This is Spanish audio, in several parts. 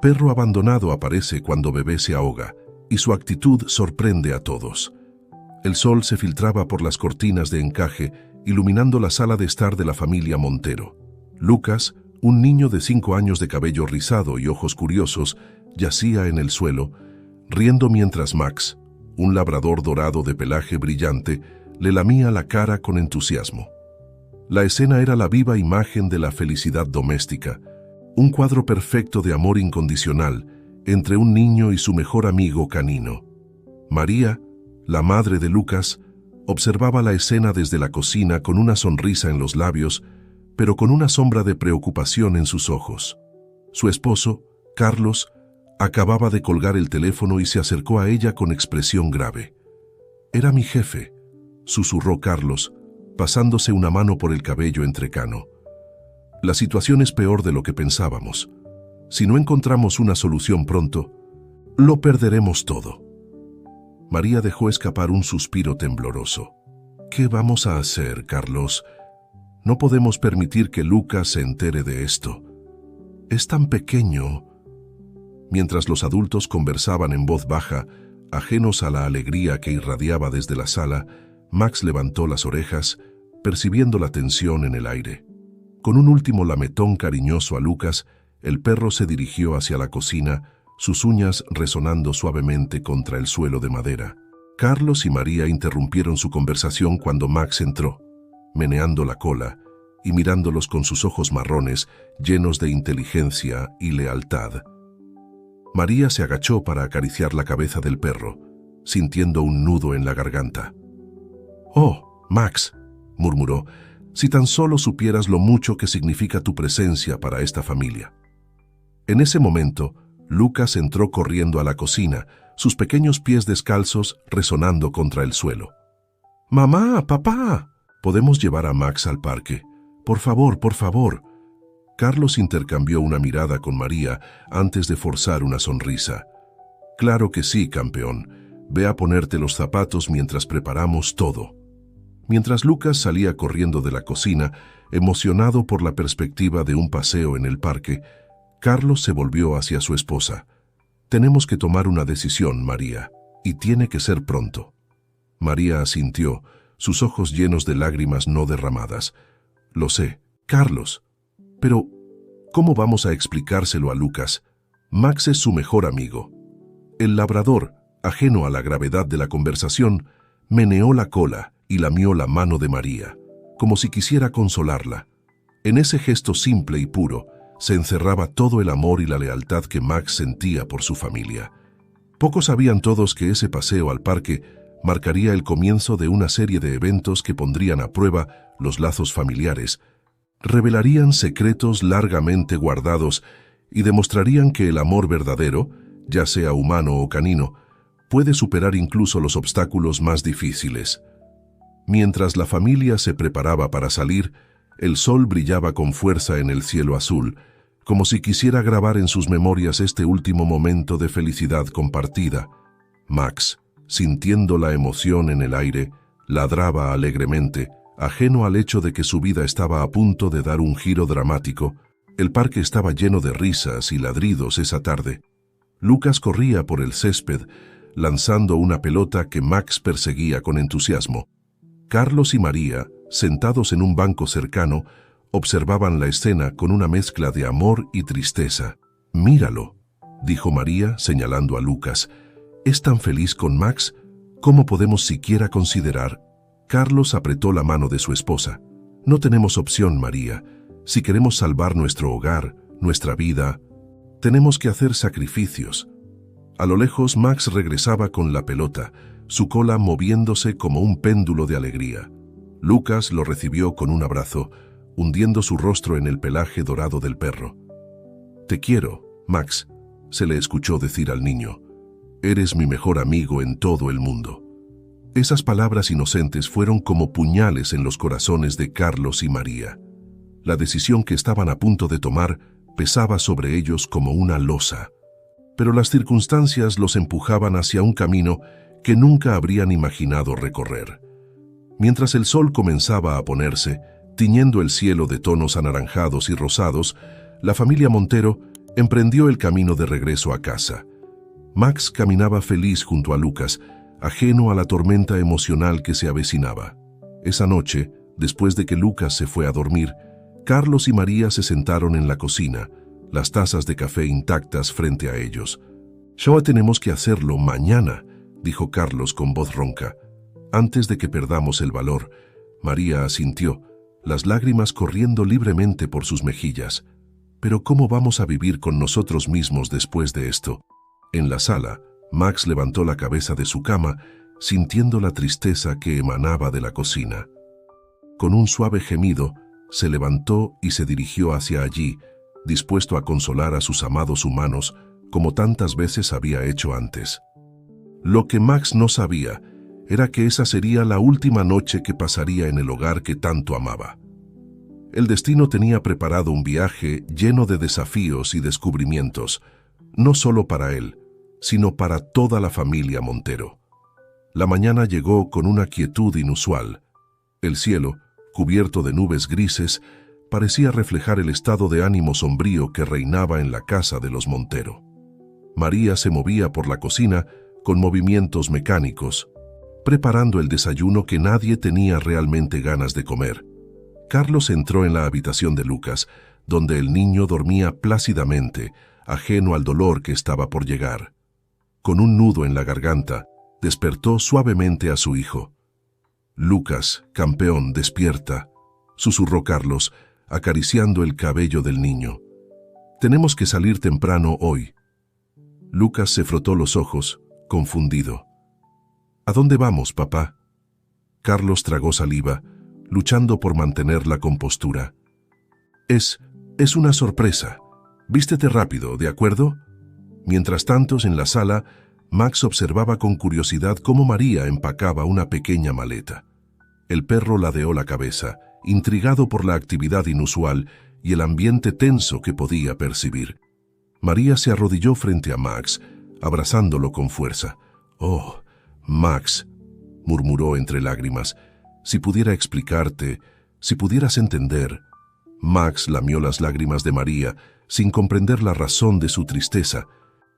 perro abandonado aparece cuando bebé se ahoga, y su actitud sorprende a todos. El sol se filtraba por las cortinas de encaje, iluminando la sala de estar de la familia Montero. Lucas, un niño de 5 años de cabello rizado y ojos curiosos, yacía en el suelo, riendo mientras Max, un labrador dorado de pelaje brillante, le lamía la cara con entusiasmo. La escena era la viva imagen de la felicidad doméstica, un cuadro perfecto de amor incondicional entre un niño y su mejor amigo canino. María, la madre de Lucas, observaba la escena desde la cocina con una sonrisa en los labios, pero con una sombra de preocupación en sus ojos. Su esposo, Carlos, acababa de colgar el teléfono y se acercó a ella con expresión grave. «Era mi jefe», susurró Carlos, pasándose una mano por el cabello entrecano. «La situación es peor de lo que pensábamos. Si no encontramos una solución pronto, lo perderemos todo». María dejó escapar un suspiro tembloroso. «¿Qué vamos a hacer, Carlos? No podemos permitir que Lucas se entere de esto. Es tan pequeño». Mientras los adultos conversaban en voz baja, ajenos a la alegría que irradiaba desde la sala, Max levantó las orejas, percibiendo la tensión en el aire. Con un último lametón cariñoso a Lucas, el perro se dirigió hacia la cocina, sus uñas resonando suavemente contra el suelo de madera. Carlos y María interrumpieron su conversación cuando Max entró, meneando la cola y mirándolos con sus ojos marrones llenos de inteligencia y lealtad. María se agachó para acariciar la cabeza del perro, sintiendo un nudo en la garganta. «Oh, Max», murmuró, «si tan solo supieras lo mucho que significa tu presencia para esta familia». En ese momento, Lucas entró corriendo a la cocina, sus pequeños pies descalzos resonando contra el suelo. «Mamá, papá, ¿podemos llevar a Max al parque? Por favor, por favor». Carlos intercambió una mirada con María antes de forzar una sonrisa. «Claro que sí, campeón. Ve a ponerte los zapatos mientras preparamos todo». Mientras Lucas salía corriendo de la cocina, emocionado por la perspectiva de un paseo en el parque, Carlos se volvió hacia su esposa. «Tenemos que tomar una decisión, María, y tiene que ser pronto». María asintió, sus ojos llenos de lágrimas no derramadas. «Lo sé, Carlos. Pero, ¿cómo vamos a explicárselo a Lucas? Max es su mejor amigo». El labrador, ajeno a la gravedad de la conversación, meneó la cola y lamió la mano de María, como si quisiera consolarla. En ese gesto simple y puro se encerraba todo el amor y la lealtad que Max sentía por su familia. Pocos sabían todos que ese paseo al parque marcaría el comienzo de una serie de eventos que pondrían a prueba los lazos familiares, revelarían secretos largamente guardados y demostrarían que el amor verdadero, ya sea humano o canino, puede superar incluso los obstáculos más difíciles. Mientras la familia se preparaba para salir, el sol brillaba con fuerza en el cielo azul, como si quisiera grabar en sus memorias este último momento de felicidad compartida. Max, sintiendo la emoción en el aire, ladraba alegremente, ajeno al hecho de que su vida estaba a punto de dar un giro dramático. El parque estaba lleno de risas y ladridos esa tarde. Lucas corría por el césped, lanzando una pelota que Max perseguía con entusiasmo. Carlos y María, sentados en un banco cercano, observaban la escena con una mezcla de amor y tristeza. «Míralo», dijo María, señalando a Lucas. «Es tan feliz con Max. ¿Cómo podemos siquiera considerar?» Carlos apretó la mano de su esposa. «No tenemos opción, María. Si queremos salvar nuestro hogar, nuestra vida, tenemos que hacer sacrificios». A lo lejos, Max regresaba con la pelota, su cola moviéndose como un péndulo de alegría. Lucas lo recibió con un abrazo, hundiendo su rostro en el pelaje dorado del perro. «Te quiero, Max», se le escuchó decir al niño. «Eres mi mejor amigo en todo el mundo». Esas palabras inocentes fueron como puñales en los corazones de Carlos y María. La decisión que estaban a punto de tomar pesaba sobre ellos como una losa. Pero las circunstancias los empujaban hacia un camino que nunca habrían imaginado recorrer. Mientras el sol comenzaba a ponerse, tiñendo el cielo de tonos anaranjados y rosados, la familia Montero, Emprendió el camino de regreso a casa. Max caminaba feliz junto a Lucas, ajeno a la tormenta emocional que se avecinaba. Esa noche, después de que Lucas se fue a dormir, Carlos y María se sentaron en la cocina, las tazas de café intactas frente a ellos. «Ya tenemos que hacerlo mañana», dijo Carlos con voz ronca. «Antes de que perdamos el valor». María asintió, las lágrimas corriendo libremente por sus mejillas. «¿Pero cómo vamos a vivir con nosotros mismos después de esto?» En la sala, Max levantó la cabeza de su cama, sintiendo la tristeza que emanaba de la cocina. Con un suave gemido, se levantó y se dirigió hacia allí, dispuesto a consolar a sus amados humanos, como tantas veces había hecho antes. Lo que Max no sabía era que esa sería la última noche que pasaría en el hogar que tanto amaba. El destino tenía preparado un viaje lleno de desafíos y descubrimientos, no solo para él, sino para toda la familia Montero. La mañana llegó con una quietud inusual. El cielo, cubierto de nubes grises, parecía reflejar el estado de ánimo sombrío que reinaba en la casa de los Montero. María se movía por la cocina con movimientos mecánicos, preparando el desayuno que nadie tenía realmente ganas de comer. Carlos entró en la habitación de Lucas, donde el niño dormía plácidamente, ajeno al dolor que estaba por llegar. Con un nudo en la garganta, despertó suavemente a su hijo. «Lucas, campeón, despierta», susurró Carlos, acariciando el cabello del niño. «Tenemos que salir temprano hoy». Lucas se frotó los ojos, confundido. «¿A dónde vamos, papá?» Carlos tragó saliva, luchando por mantener la compostura. Es una sorpresa. Vístete rápido, ¿de acuerdo?» Mientras tanto, en la sala, Max observaba con curiosidad cómo María empacaba una pequeña maleta. El perro ladeó la cabeza, intrigado por la actividad inusual y el ambiente tenso que podía percibir. María se arrodilló frente a Max, abrazándolo con fuerza. «Oh, Max», murmuró entre lágrimas, «si pudiera explicarte, si pudieras entender». Max lamió las lágrimas de María, sin comprender la razón de su tristeza,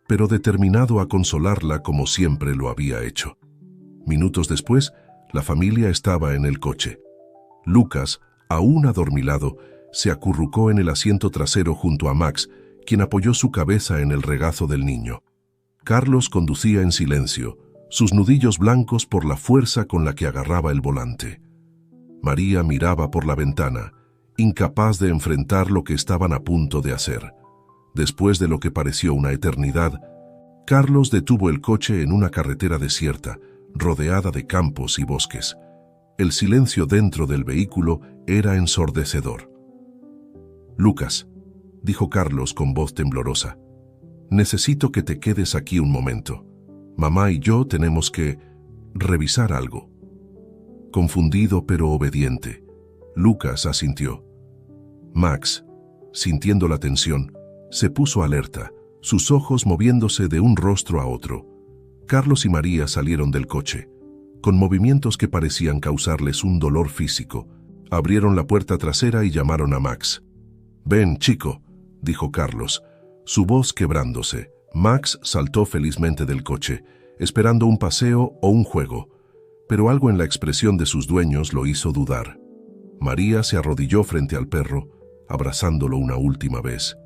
pero determinado a consolarla como siempre lo había hecho. Minutos después, la familia estaba en el coche. Lucas, aún adormilado, se acurrucó en el asiento trasero junto a Max, quien apoyó su cabeza en el regazo del niño. Carlos conducía en silencio, sus nudillos blancos por la fuerza con la que agarraba el volante. María miraba por la ventana, incapaz de enfrentar lo que estaban a punto de hacer. Después de lo que pareció una eternidad, Carlos detuvo el coche en una carretera desierta, rodeada de campos y bosques. El silencio dentro del vehículo era ensordecedor. «Lucas», dijo Carlos con voz temblorosa, «necesito que te quedes aquí un momento. Mamá y yo tenemos que revisar algo». Confundido pero obediente, Lucas asintió. Max, sintiendo la tensión, se puso alerta, sus ojos moviéndose de un rostro a otro. Carlos y María salieron del coche. Con movimientos que parecían causarles un dolor físico, abrieron la puerta trasera y llamaron a Max. «Ven, chico», dijo Carlos, su voz quebrándose. Max saltó felizmente del coche, esperando un paseo o un juego, pero algo en la expresión de sus dueños lo hizo dudar. María se arrodilló frente al perro, abrazándolo una última vez.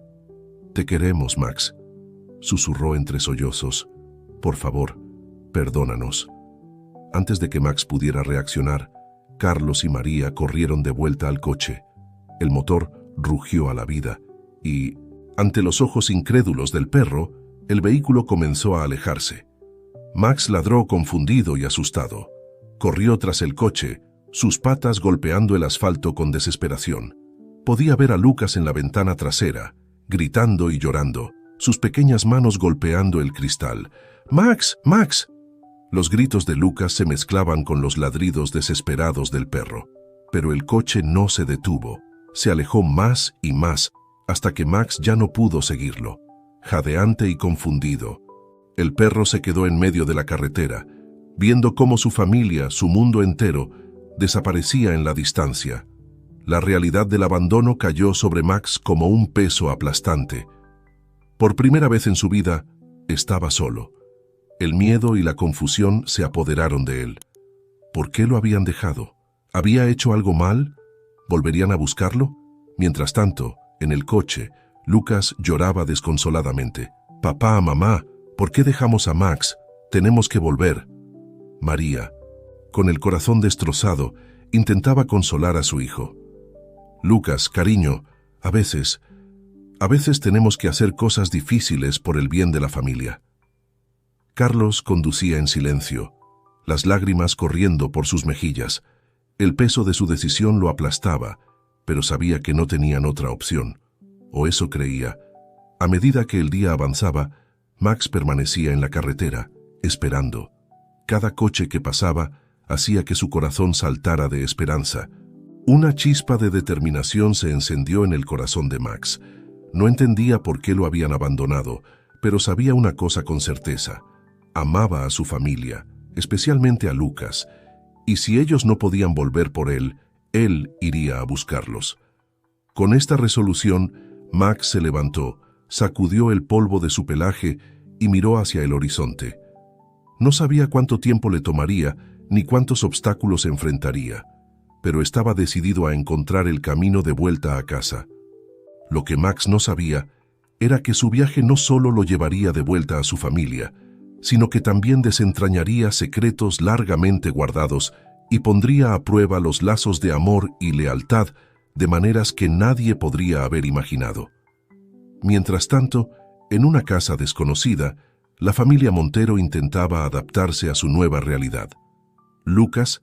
«Te queremos, Max», susurró entre sollozos. «Por favor, perdónanos». Antes de que Max pudiera reaccionar, Carlos y María corrieron de vuelta al coche. El motor rugió a la vida y, ante los ojos incrédulos del perro, el vehículo comenzó a alejarse. Max ladró confundido y asustado. Corrió tras el coche, sus patas golpeando el asfalto con desesperación. Podía ver a Lucas en la ventana trasera, gritando y llorando, sus pequeñas manos golpeando el cristal. «¡Max! ¡Max!». Los gritos de Lucas se mezclaban con los ladridos desesperados del perro, pero el coche no se detuvo. Se alejó más y más, hasta que Max ya no pudo seguirlo. Jadeante y confundido, el perro se quedó en medio de la carretera, viendo cómo su familia, su mundo entero, desaparecía en la distancia. La realidad del abandono cayó sobre Max como un peso aplastante. Por primera vez en su vida, estaba solo. El miedo y la confusión se apoderaron de él. ¿Por qué lo habían dejado? ¿Había hecho algo mal? ¿Volverían a buscarlo? Mientras tanto, en el coche, Lucas lloraba desconsoladamente. «Papá, mamá, ¿por qué dejamos a Max? Tenemos que volver». María, con el corazón destrozado, intentaba consolar a su hijo. «Lucas, cariño, a veces tenemos que hacer cosas difíciles por el bien de la familia». Carlos conducía en silencio, las lágrimas corriendo por sus mejillas. El peso de su decisión lo aplastaba, pero sabía que no tenían otra opción. O eso creía. A medida que el día avanzaba, Max permanecía en la carretera, esperando. Cada coche que pasaba hacía que su corazón saltara de esperanza. Una chispa de determinación se encendió en el corazón de Max. No entendía por qué lo habían abandonado, pero sabía una cosa con certeza. Amaba a su familia, especialmente a Lucas, y si ellos no podían volver por él iría a buscarlos. Con esta resolución, Max se levantó, sacudió el polvo de su pelaje y miró hacia el horizonte. No sabía cuánto tiempo le tomaría ni cuántos obstáculos enfrentaría, pero estaba decidido a encontrar el camino de vuelta a casa. Lo que Max no sabía era que su viaje no solo lo llevaría de vuelta a su familia, sino que también desentrañaría secretos largamente guardados y pondría a prueba los lazos de amor y lealtad de maneras que nadie podría haber imaginado. Mientras tanto, en una casa desconocida, la familia Montero intentaba adaptarse a su nueva realidad. Lucas,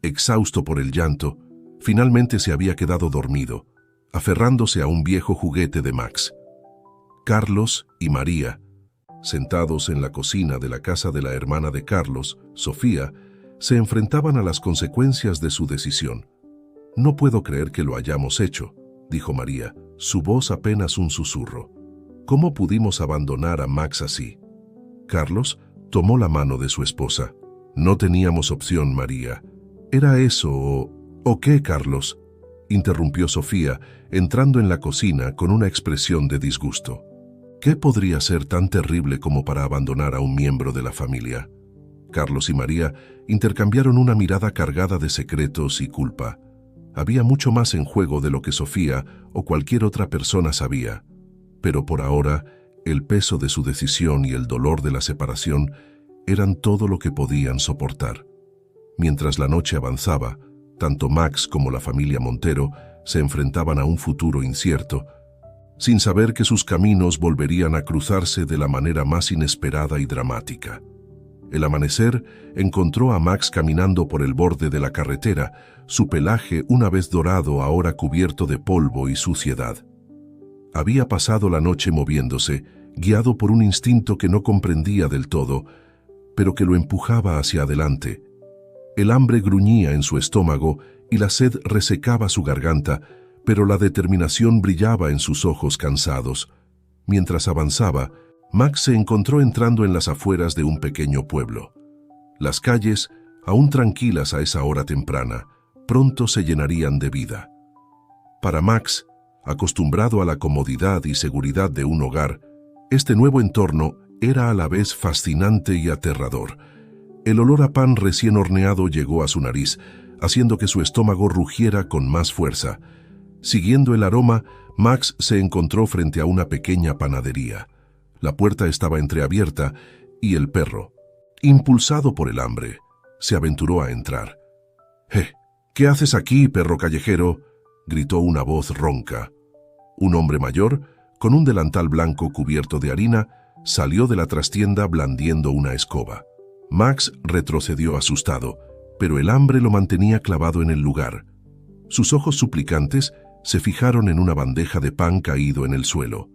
exhausto por el llanto, finalmente se había quedado dormido, aferrándose a un viejo juguete de Max. Carlos y María, sentados en la cocina de la casa de la hermana de Carlos, Sofía, se enfrentaban a las consecuencias de su decisión. «No puedo creer que lo hayamos hecho», dijo María, su voz apenas un susurro. «¿Cómo pudimos abandonar a Max así?» Carlos tomó la mano de su esposa. «No teníamos opción, María. ¿Era eso o qué, Carlos?», interrumpió Sofía, entrando en la cocina con una expresión de disgusto. ¿Qué podría ser tan terrible como para abandonar a un miembro de la familia? Carlos y María intercambiaron una mirada cargada de secretos y culpa. Había mucho más en juego de lo que Sofía o cualquier otra persona sabía. Pero por ahora, el peso de su decisión y el dolor de la separación eran todo lo que podían soportar. Mientras la noche avanzaba, tanto Max como la familia Montero se enfrentaban a un futuro incierto, sin saber que sus caminos volverían a cruzarse de la manera más inesperada y dramática. El amanecer encontró a Max caminando por el borde de la carretera, su pelaje una vez dorado ahora cubierto de polvo y suciedad. Había pasado la noche moviéndose, guiado por un instinto que no comprendía del todo, pero que lo empujaba hacia adelante. El hambre gruñía en su estómago y la sed resecaba su garganta, pero la determinación brillaba en sus ojos cansados. Mientras avanzaba, Max se encontró entrando en las afueras de un pequeño pueblo. Las calles, aún tranquilas a esa hora temprana, pronto se llenarían de vida. Para Max, acostumbrado a la comodidad y seguridad de un hogar, este nuevo entorno era a la vez fascinante y aterrador. El olor a pan recién horneado llegó a su nariz, haciendo que su estómago rugiera con más fuerza. Siguiendo el aroma, Max se encontró frente a una pequeña panadería. La puerta estaba entreabierta y el perro, impulsado por el hambre, se aventuró a entrar. ¿Qué haces aquí, perro callejero?», gritó una voz ronca. Un hombre mayor, con un delantal blanco cubierto de harina, salió de la trastienda blandiendo una escoba. Max retrocedió asustado, pero el hambre lo mantenía clavado en el lugar. Sus ojos suplicantes se fijaron en una bandeja de pan caído en el suelo.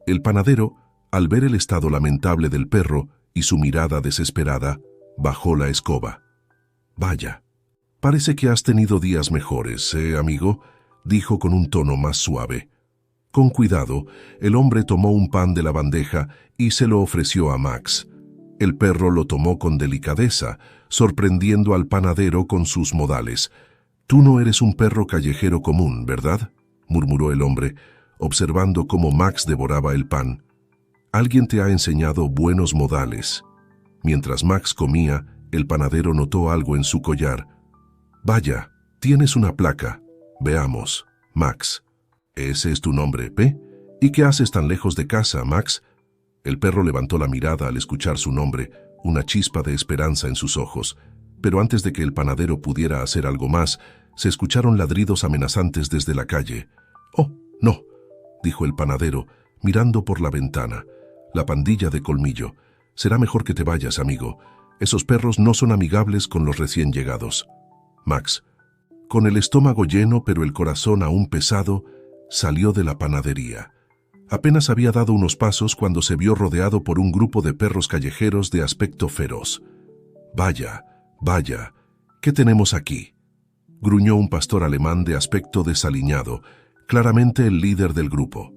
El panadero, al ver el estado lamentable del perro y su mirada desesperada, bajó la escoba. «Vaya, parece que has tenido días mejores, amigo?», dijo con un tono más suave. Con cuidado, el hombre tomó un pan de la bandeja y se lo ofreció a Max. El perro lo tomó con delicadeza, sorprendiendo al panadero con sus modales. «Tú no eres un perro callejero común, ¿verdad?», murmuró el hombre, observando cómo Max devoraba el pan. Alguien te ha enseñado buenos modales. Mientras Max comía, el panadero notó algo en su collar. Vaya, tienes una placa. Veamos, Max. ¿Ese es tu nombre, P? ¿Y qué haces tan lejos de casa, Max? El perro levantó la mirada al escuchar su nombre, una chispa de esperanza en sus ojos. Pero antes de que el panadero pudiera hacer algo más, se escucharon ladridos amenazantes desde la calle. «Oh, no», dijo el panadero, mirando por la ventana. «La pandilla de Colmillo. Será mejor que te vayas, amigo. Esos perros no son amigables con los recién llegados». Max, con el estómago lleno pero el corazón aún pesado, salió de la panadería. Apenas había dado unos pasos cuando se vio rodeado por un grupo de perros callejeros de aspecto feroz. «Vaya, vaya, ¿qué tenemos aquí?», gruñó un pastor alemán de aspecto desaliñado, claramente el líder del grupo.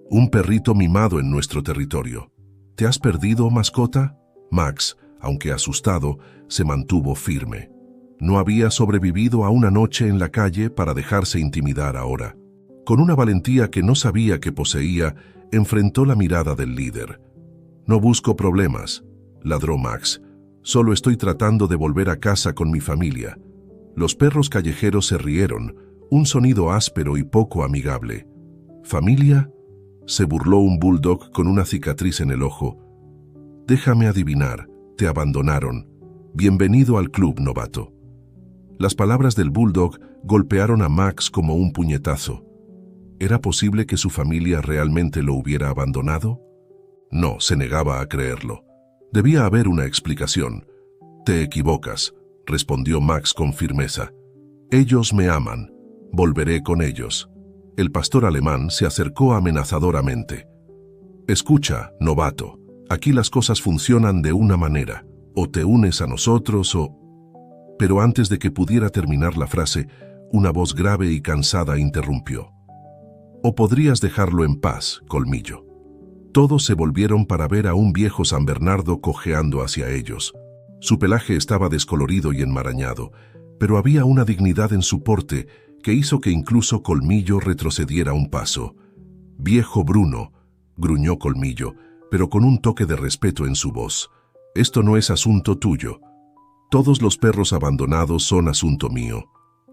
«Un perrito mimado en nuestro territorio. ¿Te has perdido, mascota?». Max, aunque asustado, se mantuvo firme. No había sobrevivido a una noche en la calle para dejarse intimidar ahora. Con una valentía que no sabía que poseía, enfrentó la mirada del líder. «No busco problemas», ladró Max. «Solo estoy tratando de volver a casa con mi familia». Los perros callejeros se rieron, un sonido áspero y poco amigable. «¿Familia?», se burló un bulldog con una cicatriz en el ojo. «Déjame adivinar, te abandonaron. Bienvenido al club, novato». Las palabras del bulldog golpearon a Max como un puñetazo. ¿Era posible que su familia realmente lo hubiera abandonado? No, se negaba a creerlo. Debía haber una explicación. «Te equivocas», respondió Max con firmeza. «Ellos me aman. Volveré con ellos». El pastor alemán se acercó amenazadoramente. «Escucha, novato, aquí las cosas funcionan de una manera. O te unes a nosotros o...». Pero antes de que pudiera terminar la frase, una voz grave y cansada interrumpió. «O podrías dejarlo en paz, Colmillo». Todos se volvieron para ver a un viejo San Bernardo cojeando hacia ellos. Su pelaje estaba descolorido y enmarañado, pero había una dignidad en su porte que hizo que incluso Colmillo retrocediera un paso. «Viejo Bruno», gruñó Colmillo, pero con un toque de respeto en su voz. «Esto no es asunto tuyo». «Todos los perros abandonados son asunto mío»,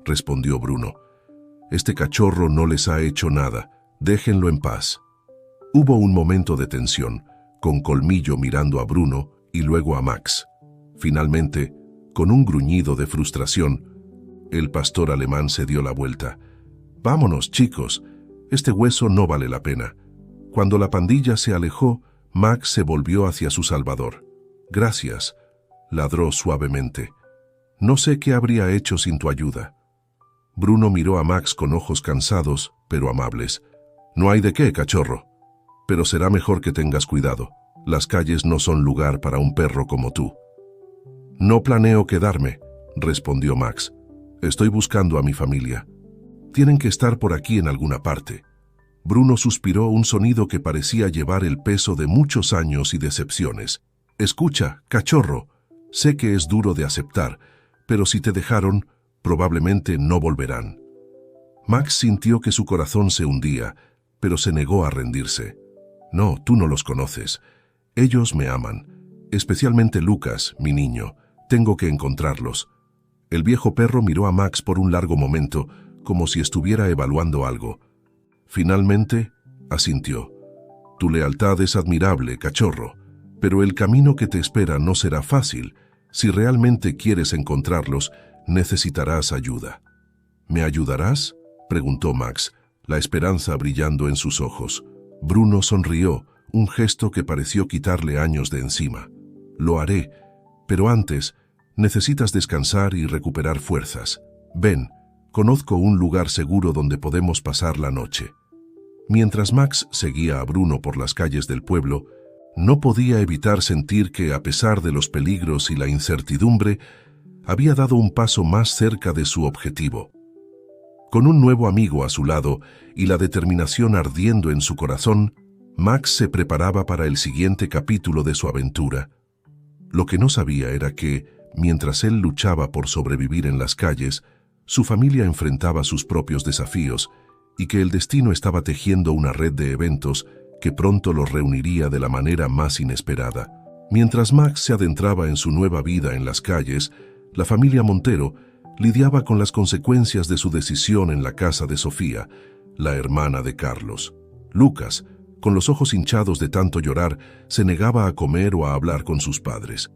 respondió Bruno. «Este cachorro no les ha hecho nada. Déjenlo en paz». Hubo un momento de tensión, con Colmillo mirando a Bruno y luego a Max. Finalmente, con un gruñido de frustración, el pastor alemán se dio la vuelta. «Vámonos, chicos. Este hueso no vale la pena». Cuando la pandilla se alejó, Max se volvió hacia su salvador. «Gracias», ladró suavemente. «No sé qué habría hecho sin tu ayuda». Bruno miró a Max con ojos cansados, pero amables. «No hay de qué, cachorro. Pero será mejor que tengas cuidado. Las calles no son lugar para un perro como tú». «No planeo quedarme», respondió Max. «Estoy buscando a mi familia. Tienen que estar por aquí en alguna parte». Bruno suspiró un sonido que parecía llevar el peso de muchos años y decepciones. «Escucha, cachorro, sé que es duro de aceptar, pero si te dejaron, probablemente no volverán». Max sintió que su corazón se hundía, pero se negó a rendirse. «No, tú no los conoces. Ellos me aman, especialmente Lucas, mi niño. Tengo que encontrarlos». El viejo perro miró a Max por un largo momento, como si estuviera evaluando algo. Finalmente, asintió. «Tu lealtad es admirable, cachorro, pero el camino que te espera no será fácil. Si realmente quieres encontrarlos, necesitarás ayuda». «¿Me ayudarás?», preguntó Max, la esperanza brillando en sus ojos. Bruno sonrió, un gesto que pareció quitarle años de encima. «Lo haré, pero antes necesitas descansar y recuperar fuerzas. Ven, conozco un lugar seguro donde podemos pasar la noche». Mientras Max seguía a Bruno por las calles del pueblo, no podía evitar sentir que, a pesar de los peligros y la incertidumbre, había dado un paso más cerca de su objetivo. Con un nuevo amigo a su lado y la determinación ardiendo en su corazón, Max se preparaba para el siguiente capítulo de su aventura. Lo que no sabía era que, mientras él luchaba por sobrevivir en las calles, su familia enfrentaba sus propios desafíos y que el destino estaba tejiendo una red de eventos que pronto los reuniría de la manera más inesperada. Mientras Max se adentraba en su nueva vida en las calles, la familia Montero lidiaba con las consecuencias de su decisión en la casa de Sofía, la hermana de Carlos. Lucas, con los ojos hinchados de tanto llorar, se negaba a comer o a hablar con sus padres.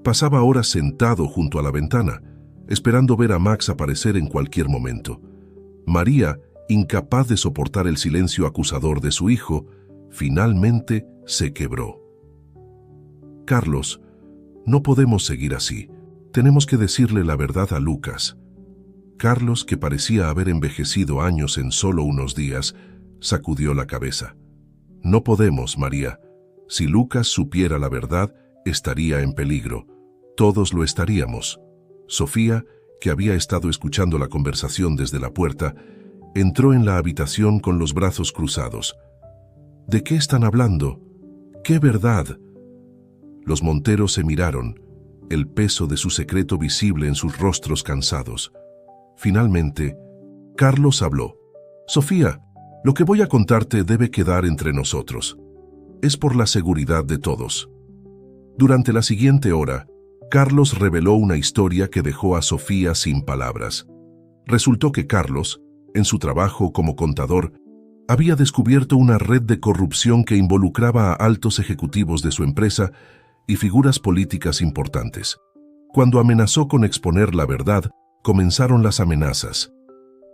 Pasaba horas sentado junto a la ventana, esperando ver a Max aparecer en cualquier momento. María, incapaz de soportar el silencio acusador de su hijo, finalmente se quebró. Carlos, no podemos seguir así. Tenemos que decirle la verdad a Lucas. Carlos, que parecía haber envejecido años en solo unos días, sacudió la cabeza. No podemos, María. Si Lucas supiera la verdad, estaría en peligro. Todos lo estaríamos. Sofía, que había estado escuchando la conversación desde la puerta, entró en la habitación con los brazos cruzados. ¿De qué están hablando? ¿Qué verdad? Los Monteros se miraron, el peso de su secreto visible en sus rostros cansados. Finalmente, Carlos habló. Sofía, lo que voy a contarte debe quedar entre nosotros. Es por la seguridad de todos. Durante la siguiente hora, Carlos reveló una historia que dejó a Sofía sin palabras. Resultó que Carlos, en su trabajo como contador, había descubierto una red de corrupción que involucraba a altos ejecutivos de su empresa y figuras políticas importantes. Cuando amenazó con exponer la verdad, comenzaron las amenazas.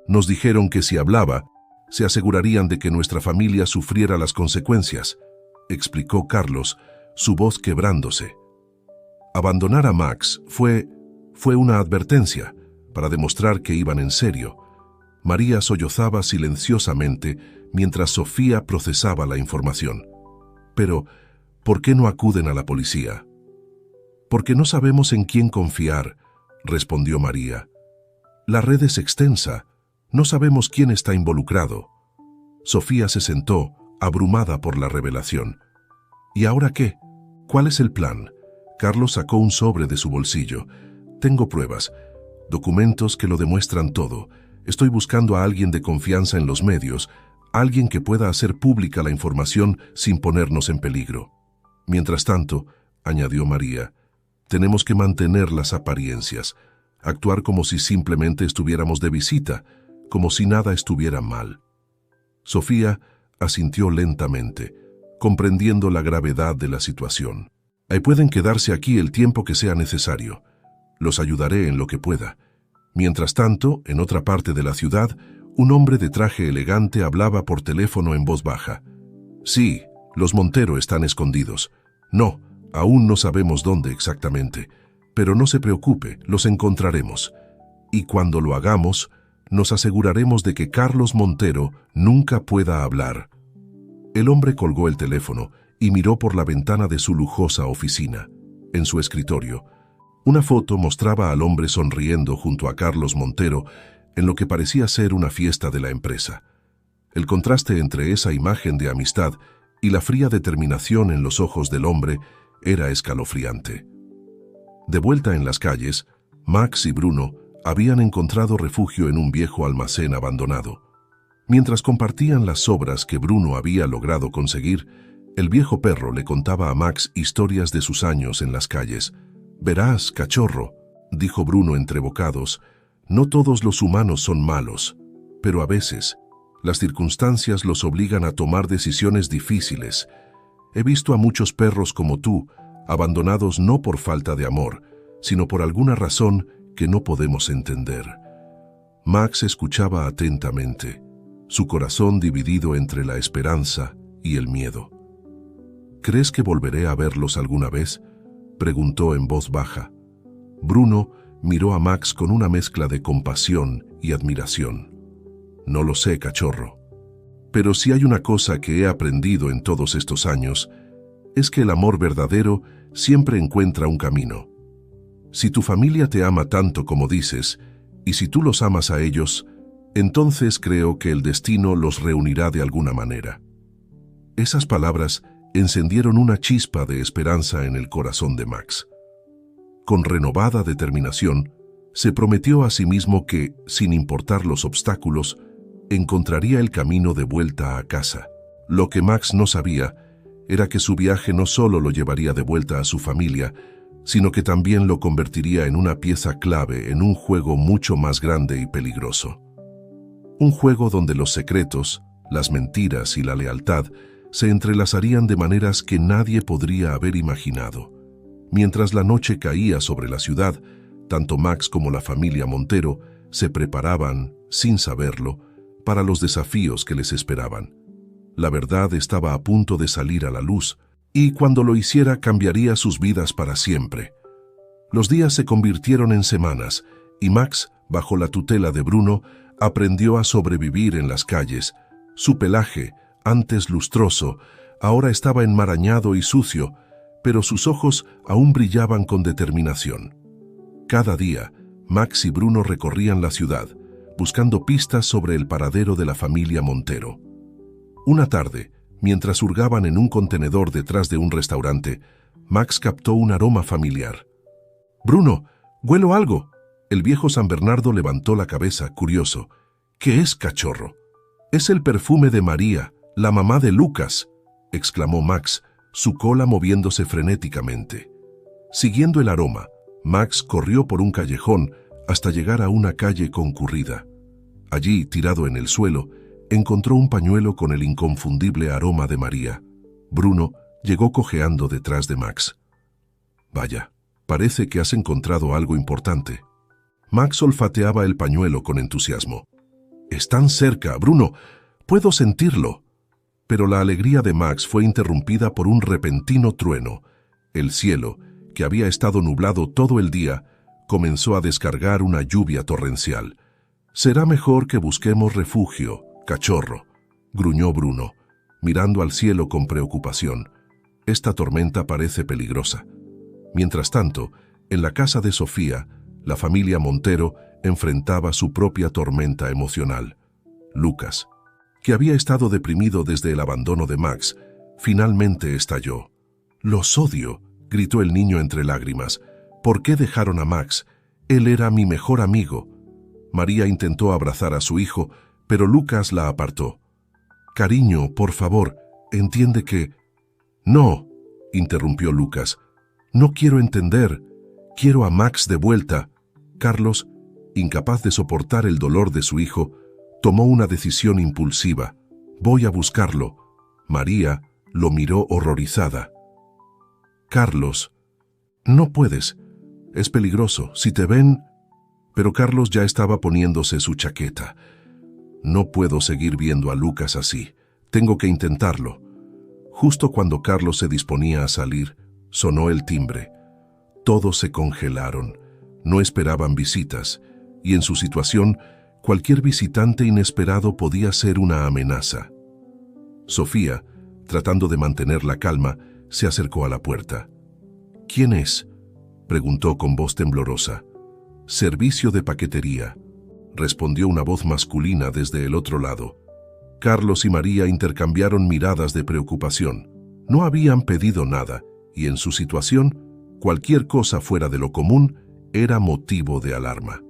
Nos dijeron que si hablaba, se asegurarían de que nuestra familia sufriera las consecuencias, explicó Carlos, su voz quebrándose. Abandonar a Max fue una advertencia para demostrar que iban en serio. María sollozaba silenciosamente mientras Sofía procesaba la información. Pero, ¿por qué no acuden a la policía? Porque no sabemos en quién confiar, respondió María. La red es extensa, no sabemos quién está involucrado. Sofía se sentó, abrumada por la revelación. ¿Y ahora qué? ¿Cuál es el plan? Carlos sacó un sobre de su bolsillo. Tengo pruebas, documentos que lo demuestran todo. Estoy buscando a alguien de confianza en los medios, alguien que pueda hacer pública la información sin ponernos en peligro. Mientras tanto, añadió María, tenemos que mantener las apariencias, actuar como si simplemente estuviéramos de visita, como si nada estuviera mal. Sofía asintió lentamente, comprendiendo la gravedad de la situación. Pueden quedarse aquí el tiempo que sea necesario. Los ayudaré en lo que pueda. Mientras tanto, en otra parte de la ciudad, un hombre de traje elegante hablaba por teléfono en voz baja. Sí, los Montero están escondidos. No, aún no sabemos dónde exactamente, pero no se preocupe, los encontraremos. Y cuando lo hagamos, nos aseguraremos de que Carlos Montero nunca pueda hablar. El hombre colgó el teléfono y miró por la ventana de su lujosa oficina. En su escritorio, una foto mostraba al hombre sonriendo junto a Carlos Montero en lo que parecía ser una fiesta de la empresa. El contraste entre esa imagen de amistad y la fría determinación en los ojos del hombre era escalofriante. De vuelta en las calles, Max y Bruno habían encontrado refugio en un viejo almacén abandonado. Mientras compartían las sobras que Bruno había logrado conseguir, el viejo perro le contaba a Max historias de sus años en las calles. «Verás, cachorro», dijo Bruno entre bocados, «no todos los humanos son malos, pero a veces las circunstancias los obligan a tomar decisiones difíciles. He visto a muchos perros como tú, abandonados no por falta de amor, sino por alguna razón que no podemos entender». Max escuchaba atentamente, su corazón dividido entre la esperanza y el miedo. «¿Crees que volveré a verlos alguna vez?», preguntó en voz baja. Bruno miró a Max con una mezcla de compasión y admiración. «No lo sé, cachorro. Pero si hay una cosa que he aprendido en todos estos años, es que el amor verdadero siempre encuentra un camino. Si tu familia te ama tanto como dices, y si tú los amas a ellos, entonces creo que el destino los reunirá de alguna manera». Esas palabras encendieron una chispa de esperanza en el corazón de Max. Con renovada determinación, se prometió a sí mismo que, sin importar los obstáculos, encontraría el camino de vuelta a casa. Lo que Max no sabía era que su viaje no solo lo llevaría de vuelta a su familia, sino que también lo convertiría en una pieza clave en un juego mucho más grande y peligroso. Un juego donde los secretos, las mentiras y la lealtad se entrelazarían de maneras que nadie podría haber imaginado. Mientras la noche caía sobre la ciudad, tanto Max como la familia Montero se preparaban, sin saberlo, para los desafíos que les esperaban. La verdad estaba a punto de salir a la luz, y cuando lo hiciera cambiaría sus vidas para siempre. Los días se convirtieron en semanas, y Max, bajo la tutela de Bruno, aprendió a sobrevivir en las calles. Su pelaje, antes lustroso, ahora estaba enmarañado y sucio, pero sus ojos aún brillaban con determinación. Cada día, Max y Bruno recorrían la ciudad, buscando pistas sobre el paradero de la familia Montero. Una tarde, mientras hurgaban en un contenedor detrás de un restaurante, Max captó un aroma familiar. «Bruno, huelo algo». El viejo San Bernardo levantó la cabeza, curioso. «¿Qué es, cachorro?» «Es el perfume de María, la mamá de Lucas», exclamó Max, su cola moviéndose frenéticamente. Siguiendo el aroma, Max corrió por un callejón hasta llegar a una calle concurrida. Allí, tirado en el suelo, encontró un pañuelo con el inconfundible aroma de María. Bruno llegó cojeando detrás de Max. «Vaya, parece que has encontrado algo importante». Max olfateaba el pañuelo con entusiasmo. «Están cerca, Bruno. Puedo sentirlo». Pero la alegría de Max fue interrumpida por un repentino trueno. El cielo, que había estado nublado todo el día, comenzó a descargar una lluvia torrencial. «Será mejor que busquemos refugio, cachorro», gruñó Bruno, mirando al cielo con preocupación. «Esta tormenta parece peligrosa». Mientras tanto, en la casa de Sofía, la familia Montero enfrentaba su propia tormenta emocional. Lucas, que había estado deprimido desde el abandono de Max, finalmente estalló. «Los odio», gritó el niño entre lágrimas. «¿Por qué dejaron a Max? Él era mi mejor amigo». María intentó abrazar a su hijo, pero Lucas la apartó. «Cariño, por favor, entiende que...» «No», interrumpió Lucas. «No quiero entender. Quiero a Max de vuelta». Carlos, incapaz de soportar el dolor de su hijo, tomó una decisión impulsiva. «Voy a buscarlo». María lo miró horrorizada. «Carlos, no puedes. Es peligroso. Si te ven...» Pero Carlos ya estaba poniéndose su chaqueta. «No puedo seguir viendo a Lucas así. Tengo que intentarlo». Justo cuando Carlos se disponía a salir, sonó el timbre. Todos se congelaron. No esperaban visitas, y en su situación, cualquier visitante inesperado podía ser una amenaza. Sofía, tratando de mantener la calma, se acercó a la puerta. «¿Quién es?», preguntó con voz temblorosa. «Servicio de paquetería», respondió una voz masculina desde el otro lado. Carlos y María intercambiaron miradas de preocupación. No habían pedido nada, y en su situación, cualquier cosa fuera de lo común era motivo de alarma.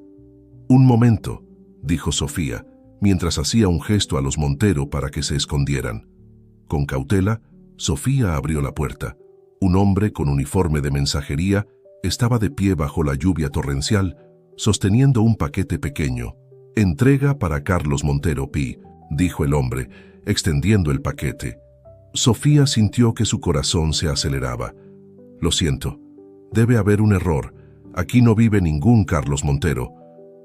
«Un momento», dijo Sofía, mientras hacía un gesto a los Montero para que se escondieran. Con cautela, Sofía abrió la puerta. Un hombre con uniforme de mensajería estaba de pie bajo la lluvia torrencial, sosteniendo un paquete pequeño. «Entrega para Carlos Montero Pi», dijo el hombre, extendiendo el paquete. Sofía sintió que su corazón se aceleraba. «Lo siento. Debe haber un error. Aquí no vive ningún Carlos Montero».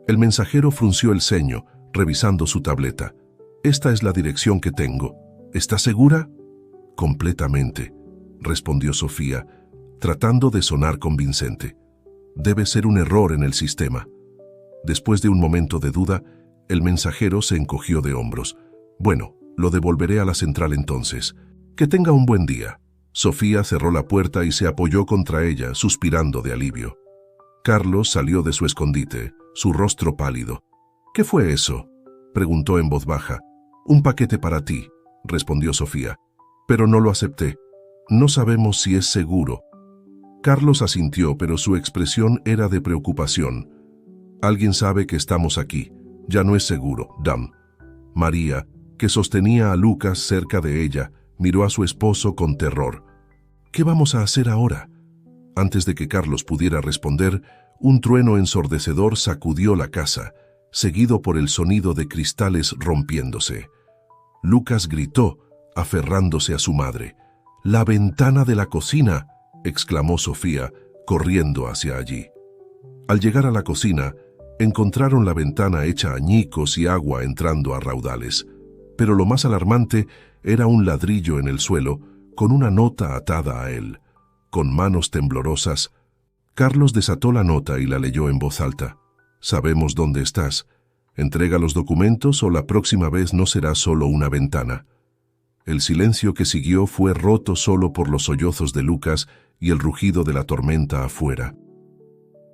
El mensajero frunció el ceño, revisando su tableta. «Esta es la dirección que tengo. ¿Estás segura?» «Completamente», respondió Sofía, tratando de sonar convincente. «Debe ser un error en el sistema». Después de un momento de duda, el mensajero se encogió de hombros. «Bueno, lo devolveré a la central entonces. Que tenga un buen día». Sofía cerró la puerta y se apoyó contra ella, suspirando de alivio. Carlos salió de su escondite, su rostro pálido. «¿Qué fue eso?», preguntó en voz baja. «Un paquete para ti», respondió Sofía. «Pero no lo acepté. No sabemos si es seguro». Carlos asintió, pero su expresión era de preocupación. «Alguien sabe que estamos aquí. Ya no es seguro, Dam». María, que sostenía a Lucas cerca de ella, miró a su esposo con terror. «¿Qué vamos a hacer ahora?». Antes de que Carlos pudiera responder, un trueno ensordecedor sacudió la casa, seguido por el sonido de cristales rompiéndose. Lucas gritó, aferrándose a su madre. «¡La ventana de la cocina!», exclamó Sofía, corriendo hacia allí. Al llegar a la cocina, encontraron la ventana hecha añicos y agua entrando a raudales. Pero lo más alarmante era un ladrillo en el suelo, con una nota atada a él. Con manos temblorosas, Carlos desató la nota y la leyó en voz alta. «Sabemos dónde estás. Entrega los documentos o la próxima vez no será solo una ventana». El silencio que siguió fue roto solo por los sollozos de Lucas y el rugido de la tormenta afuera.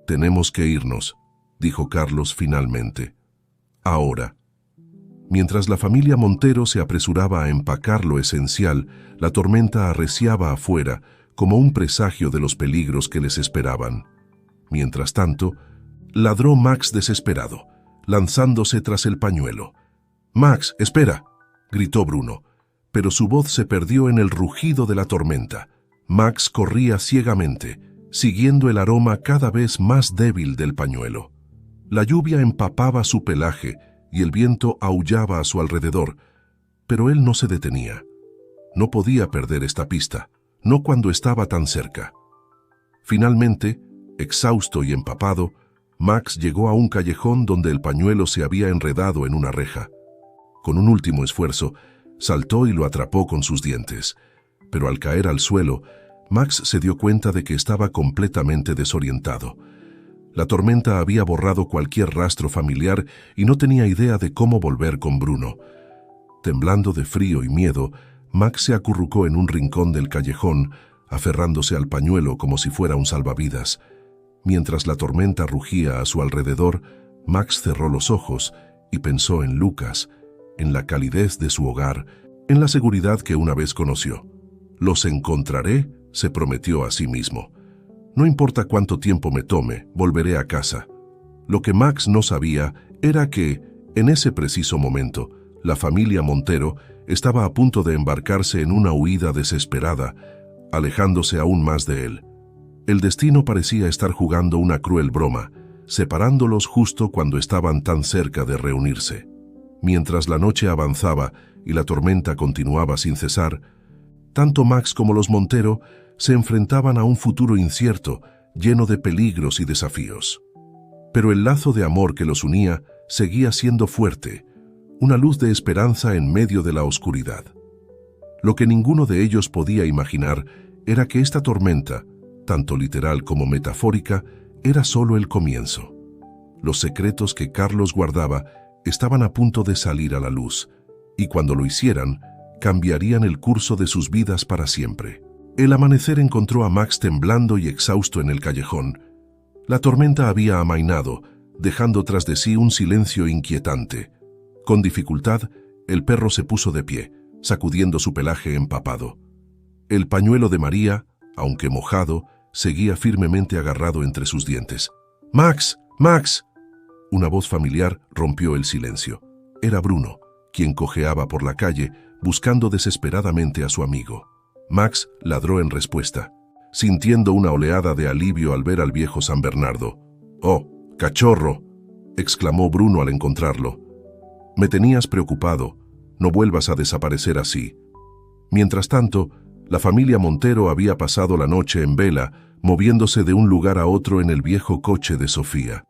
«Tenemos que irnos», dijo Carlos finalmente. «Ahora». Mientras la familia Montero se apresuraba a empacar lo esencial, la tormenta arreciaba afuera, como un presagio de los peligros que les esperaban. Mientras tanto, ladró Max desesperado, lanzándose tras el pañuelo. «Max, espera», gritó Bruno, pero su voz se perdió en el rugido de la tormenta. Max corría ciegamente, siguiendo el aroma cada vez más débil del pañuelo. La lluvia empapaba su pelaje y el viento aullaba a su alrededor, pero él no se detenía. No podía perder esta pista, no cuando estaba tan cerca. Finalmente, exhausto y empapado, Max llegó a un callejón donde el pañuelo se había enredado en una reja. Con un último esfuerzo, saltó y lo atrapó con sus dientes. Pero al caer al suelo, Max se dio cuenta de que estaba completamente desorientado. La tormenta había borrado cualquier rastro familiar y no tenía idea de cómo volver con Bruno. Temblando de frío y miedo, Max se acurrucó en un rincón del callejón, aferrándose al pañuelo como si fuera un salvavidas. Mientras la tormenta rugía a su alrededor, Max cerró los ojos y pensó en Lucas, en la calidez de su hogar, en la seguridad que una vez conoció. «Los encontraré», se prometió a sí mismo. «No importa cuánto tiempo me tome, volveré a casa». Lo que Max no sabía era que, en ese preciso momento, la familia Montero estaba a punto de embarcarse en una huida desesperada, alejándose aún más de él. El destino parecía estar jugando una cruel broma, separándolos justo cuando estaban tan cerca de reunirse. Mientras la noche avanzaba y la tormenta continuaba sin cesar, tanto Max como los Montero se enfrentaban a un futuro incierto, lleno de peligros y desafíos. Pero el lazo de amor que los unía seguía siendo fuerte, una luz de esperanza en medio de la oscuridad. Lo que ninguno de ellos podía imaginar era que esta tormenta, tanto literal como metafórica, era solo el comienzo. Los secretos que Carlos guardaba estaban a punto de salir a la luz, y cuando lo hicieran, cambiarían el curso de sus vidas para siempre. El amanecer encontró a Max temblando y exhausto en el callejón. La tormenta había amainado, dejando tras de sí un silencio inquietante. Con dificultad, el perro se puso de pie, sacudiendo su pelaje empapado. El pañuelo de María, aunque mojado, seguía firmemente agarrado entre sus dientes. «¡Max! ¡Max!». Una voz familiar rompió el silencio. Era Bruno, quien cojeaba por la calle, buscando desesperadamente a su amigo. Max ladró en respuesta, sintiendo una oleada de alivio al ver al viejo San Bernardo. «¡Oh, cachorro!», exclamó Bruno al encontrarlo. «Me tenías preocupado. No vuelvas a desaparecer así». Mientras tanto, la familia Montero había pasado la noche en vela, moviéndose de un lugar a otro en el viejo coche de Sofía.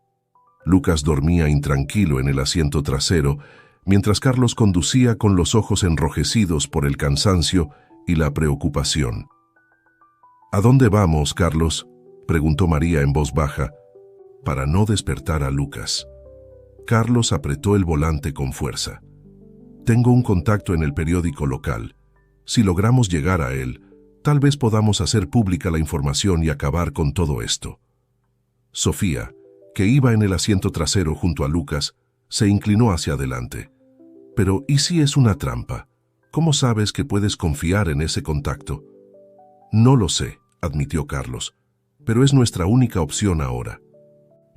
Lucas dormía intranquilo en el asiento trasero, mientras Carlos conducía con los ojos enrojecidos por el cansancio y la preocupación. «¿A dónde vamos, Carlos?», preguntó María en voz baja, para no despertar a Lucas. Carlos apretó el volante con fuerza. «Tengo un contacto en el periódico local. Si logramos llegar a él, tal vez podamos hacer pública la información y acabar con todo esto». Sofía, que iba en el asiento trasero junto a Lucas, se inclinó hacia adelante. «Pero, ¿y si es una trampa? ¿Cómo sabes que puedes confiar en ese contacto?» «No lo sé», admitió Carlos, «pero es nuestra única opción ahora».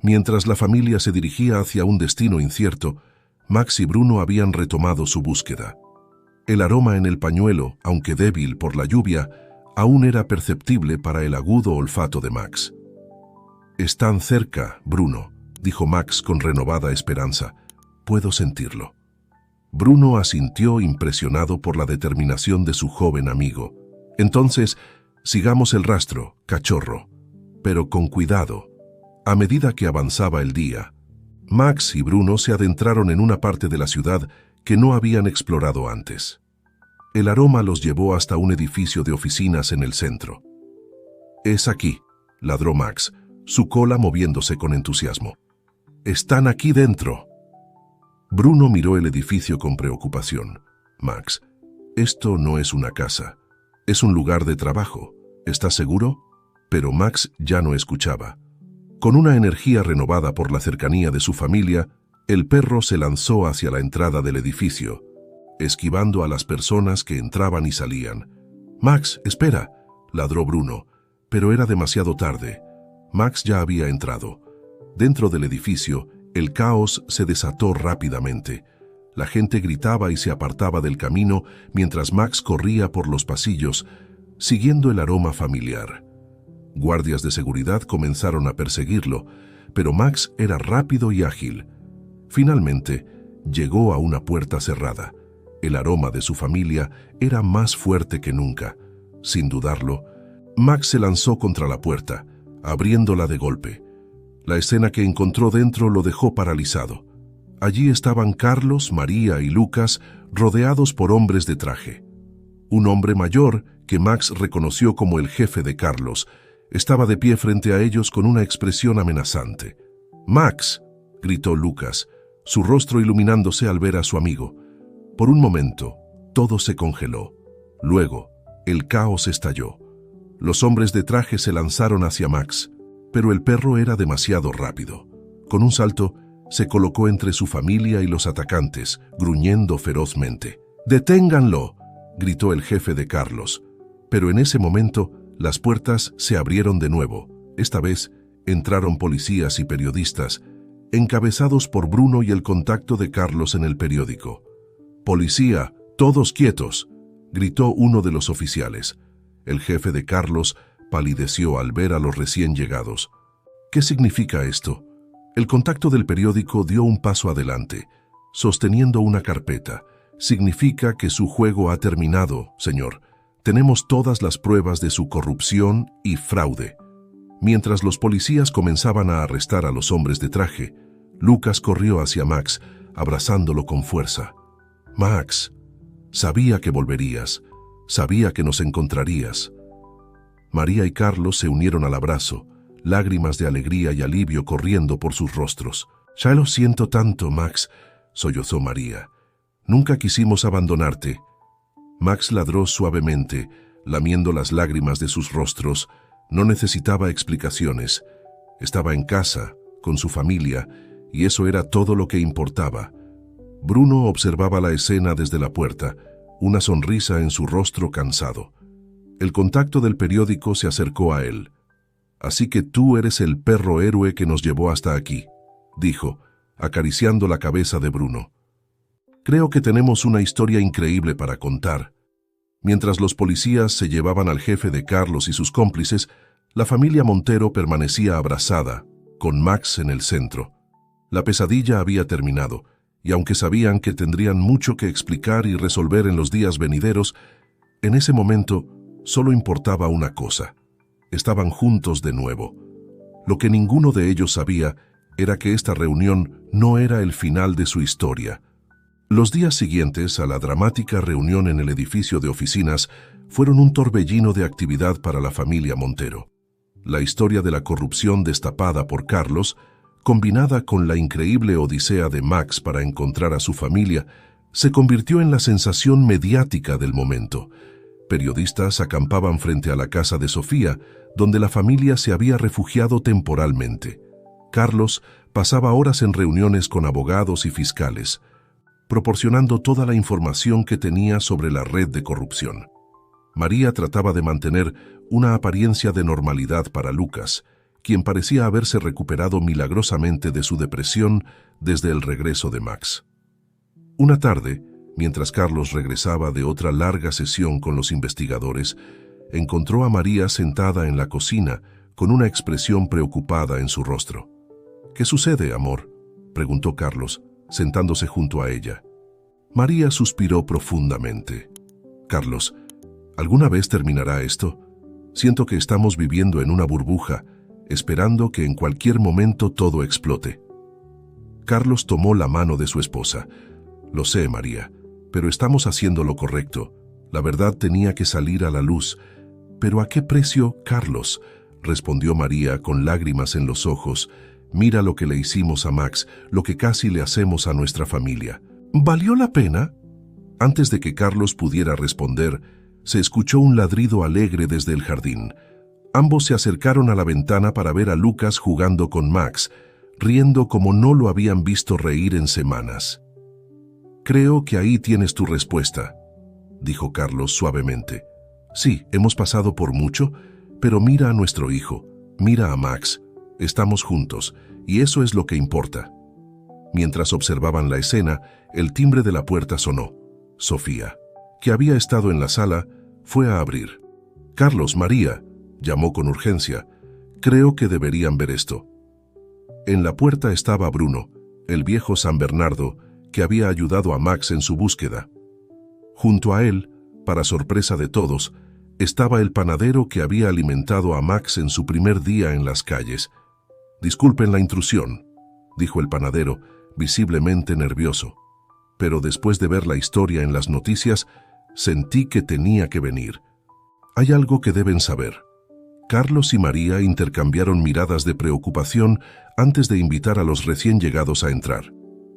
Mientras la familia se dirigía hacia un destino incierto, Max y Bruno habían retomado su búsqueda. El aroma en el pañuelo, aunque débil por la lluvia, aún era perceptible para el agudo olfato de Max. «Están cerca, Bruno», dijo Max con renovada esperanza. «Puedo sentirlo». Bruno asintió impresionado por la determinación de su joven amigo. «Entonces, sigamos el rastro, cachorro, pero con cuidado». A medida que avanzaba el día, Max y Bruno se adentraron en una parte de la ciudad que no habían explorado antes. El aroma los llevó hasta un edificio de oficinas en el centro. «Es aquí», ladró Max, su cola moviéndose con entusiasmo. «Están aquí dentro». Bruno miró el edificio con preocupación. «Max, esto no es una casa. Es un lugar de trabajo. ¿Estás seguro?». Pero Max ya no escuchaba. Con una energía renovada por la cercanía de su familia, el perro se lanzó hacia la entrada del edificio, esquivando a las personas que entraban y salían. «Max, espera», ladró Bruno, pero era demasiado tarde. Max ya había entrado. Dentro del edificio, el caos se desató rápidamente. La gente gritaba y se apartaba del camino mientras Max corría por los pasillos, siguiendo el aroma familiar. Guardias de seguridad comenzaron a perseguirlo, pero Max era rápido y ágil. Finalmente, llegó a una puerta cerrada. El aroma de su familia era más fuerte que nunca. Sin dudarlo, Max se lanzó contra la puerta, abriéndola de golpe. La escena que encontró dentro lo dejó paralizado. Allí estaban Carlos, María y Lucas, rodeados por hombres de traje. Un hombre mayor, que Max reconoció como el jefe de Carlos, estaba de pie frente a ellos con una expresión amenazante. «¡Max!», gritó Lucas, su rostro iluminándose al ver a su amigo. Por un momento, todo se congeló. Luego, el caos estalló. Los hombres de traje se lanzaron hacia Max, pero el perro era demasiado rápido. Con un salto, se colocó entre su familia y los atacantes, gruñendo ferozmente. «¡Deténganlo!», gritó el jefe de Carlos. Pero en ese momento, las puertas se abrieron de nuevo. Esta vez, entraron policías y periodistas, encabezados por Bruno y el contacto de Carlos en el periódico. «¡Policía, todos quietos!», gritó uno de los oficiales. El jefe de Carlos palideció al ver a los recién llegados. «¿Qué significa esto?». El contacto del periódico dio un paso adelante, sosteniendo una carpeta. «Significa que su juego ha terminado, señor. Tenemos todas las pruebas de su corrupción y fraude». Mientras los policías comenzaban a arrestar a los hombres de traje, Lucas corrió hacia Max, abrazándolo con fuerza. «Max, sabía que volverías. Sabía que nos encontrarías». María y Carlos se unieron al abrazo, lágrimas de alegría y alivio corriendo por sus rostros. «Ya lo siento tanto, Max», sollozó María. «Nunca quisimos abandonarte». Max ladró suavemente, lamiendo las lágrimas de sus rostros. No necesitaba explicaciones. Estaba en casa, con su familia, y eso era todo lo que importaba. Bruno observaba la escena desde la puerta, una sonrisa en su rostro cansado. El contacto del periódico se acercó a él. «Así que tú eres el perro héroe que nos llevó hasta aquí», dijo, acariciando la cabeza de Bruno. «Creo que tenemos una historia increíble para contar». Mientras los policías se llevaban al jefe de Carlos y sus cómplices, la familia Montero permanecía abrazada, con Max en el centro. La pesadilla había terminado, y aunque sabían que tendrían mucho que explicar y resolver en los días venideros, en ese momento solo importaba una cosa: estaban juntos de nuevo. Lo que ninguno de ellos sabía era que esta reunión no era el final de su historia. Los días siguientes a la dramática reunión en el edificio de oficinas fueron un torbellino de actividad para la familia Montero. La historia de la corrupción destapada por Carlos, combinada con la increíble odisea de Max para encontrar a su familia, se convirtió en la sensación mediática del momento. Periodistas acampaban frente a la casa de Sofía, donde la familia se había refugiado temporalmente. Carlos pasaba horas en reuniones con abogados y fiscales, proporcionando toda la información que tenía sobre la red de corrupción. María trataba de mantener una apariencia de normalidad para Lucas, quien parecía haberse recuperado milagrosamente de su depresión desde el regreso de Max. Una tarde, Mientras Carlos regresaba de otra larga sesión con los investigadores, encontró a María sentada en la cocina con una expresión preocupada en su rostro. «¿Qué sucede, amor?», preguntó Carlos, sentándose junto a ella. María suspiró profundamente. «Carlos, ¿alguna vez terminará esto? Siento que estamos viviendo en una burbuja, esperando que en cualquier momento todo explote». Carlos tomó la mano de su esposa. «Lo sé, María, pero estamos haciendo lo correcto. La verdad tenía que salir a la luz». «¿Pero a qué precio, Carlos?», respondió María con lágrimas en los ojos. «Mira lo que le hicimos a Max, lo que casi le hacemos a nuestra familia». «¿Valió la pena?». Antes de que Carlos pudiera responder, se escuchó un ladrido alegre desde el jardín. Ambos se acercaron a la ventana para ver a Lucas jugando con Max, riendo como no lo habían visto reír en semanas. «Creo que ahí tienes tu respuesta», dijo Carlos suavemente. «Sí, hemos pasado por mucho, pero mira a nuestro hijo, mira a Max. Estamos juntos, y eso es lo que importa». Mientras observaban la escena, el timbre de la puerta sonó. Sofía, que había estado en la sala, fue a abrir. «Carlos, María», llamó con urgencia, «creo que deberían ver esto». En la puerta estaba Bruno, el viejo San Bernardo, que había ayudado a Max en su búsqueda. Junto a él, para sorpresa de todos, estaba el panadero que había alimentado a Max en su primer día en las calles. «Disculpen la intrusión», dijo el panadero, visiblemente nervioso. «Pero después de ver la historia en las noticias, sentí que tenía que venir. Hay algo que deben saber». Carlos y María intercambiaron miradas de preocupación antes de invitar a los recién llegados a entrar.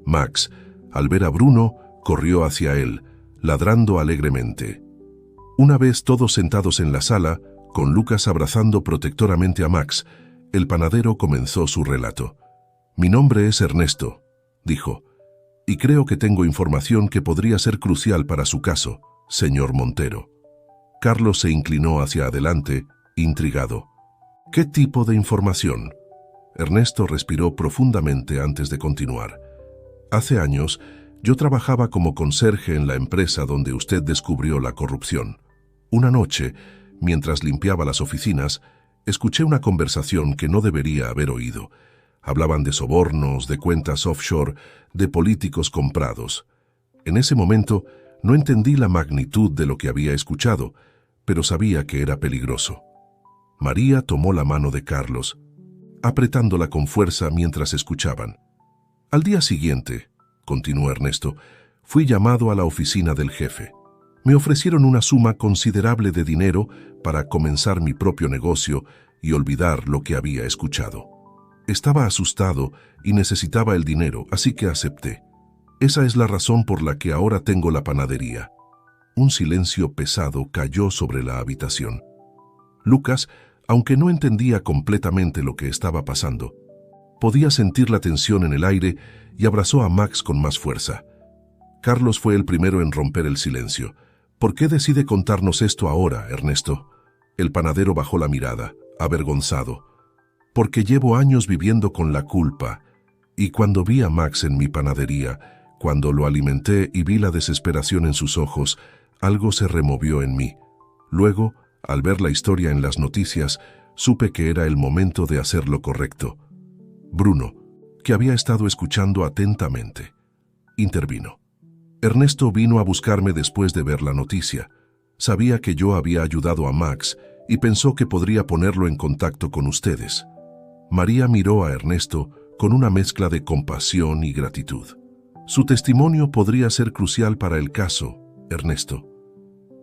Max, al ver a Bruno, corrió hacia él, ladrando alegremente. Una vez todos sentados en la sala, con Lucas abrazando protectoramente a Max, el panadero comenzó su relato. «Mi nombre es Ernesto», dijo, «y creo que tengo información que podría ser crucial para su caso, señor Montero». Carlos se inclinó hacia adelante, intrigado. «¿Qué tipo de información?». Ernesto respiró profundamente antes de continuar. «Hace años, yo trabajaba como conserje en la empresa donde usted descubrió la corrupción. Una noche, mientras limpiaba las oficinas, escuché una conversación que no debería haber oído. Hablaban de sobornos, de cuentas offshore, de políticos comprados. En ese momento, no entendí la magnitud de lo que había escuchado, pero sabía que era peligroso». María tomó la mano de Carlos, apretándola con fuerza mientras escuchaban. «Al día siguiente», continuó Ernesto, «fui llamado a la oficina del jefe. Me ofrecieron una suma considerable de dinero para comenzar mi propio negocio y olvidar lo que había escuchado. Estaba asustado y necesitaba el dinero, así que acepté. Esa es la razón por la que ahora tengo la panadería». Un silencio pesado cayó sobre la habitación. Lucas, aunque no entendía completamente lo que estaba pasando, podía sentir la tensión en el aire y abrazó a Max con más fuerza. Carlos fue el primero en romper el silencio. «¿Por qué decide contarnos esto ahora, Ernesto?». El panadero bajó la mirada, avergonzado. «Porque llevo años viviendo con la culpa, y cuando vi a Max en mi panadería, cuando lo alimenté y vi la desesperación en sus ojos, algo se removió en mí. Luego, al ver la historia en las noticias, supe que era el momento de hacer lo correcto». Bruno, que había estado escuchando atentamente, intervino. «Ernesto vino a buscarme después de ver la noticia. Sabía que yo había ayudado a Max y pensó que podría ponerlo en contacto con ustedes». María miró a Ernesto con una mezcla de compasión y gratitud. «Su testimonio podría ser crucial para el caso, Ernesto.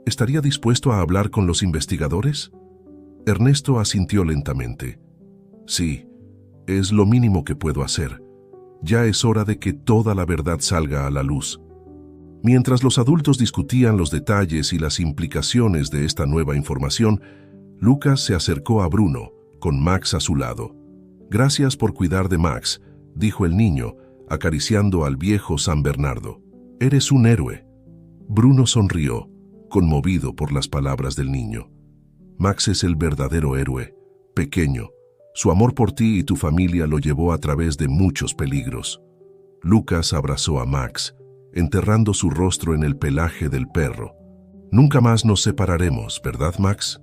¿Estaría dispuesto a hablar con los investigadores?». Ernesto asintió lentamente. «Sí, es lo mínimo que puedo hacer. Ya es hora de que toda la verdad salga a la luz». Mientras los adultos discutían los detalles y las implicaciones de esta nueva información, Lucas se acercó a Bruno, con Max a su lado. «Gracias por cuidar de Max», dijo el niño, acariciando al viejo San Bernardo. «Eres un héroe». Bruno sonrió, conmovido por las palabras del niño. «Max es el verdadero héroe, pequeño. Su amor por ti y tu familia lo llevó a través de muchos peligros». Lucas abrazó a Max, enterrando su rostro en el pelaje del perro. «Nunca más nos separaremos, ¿verdad, Max?»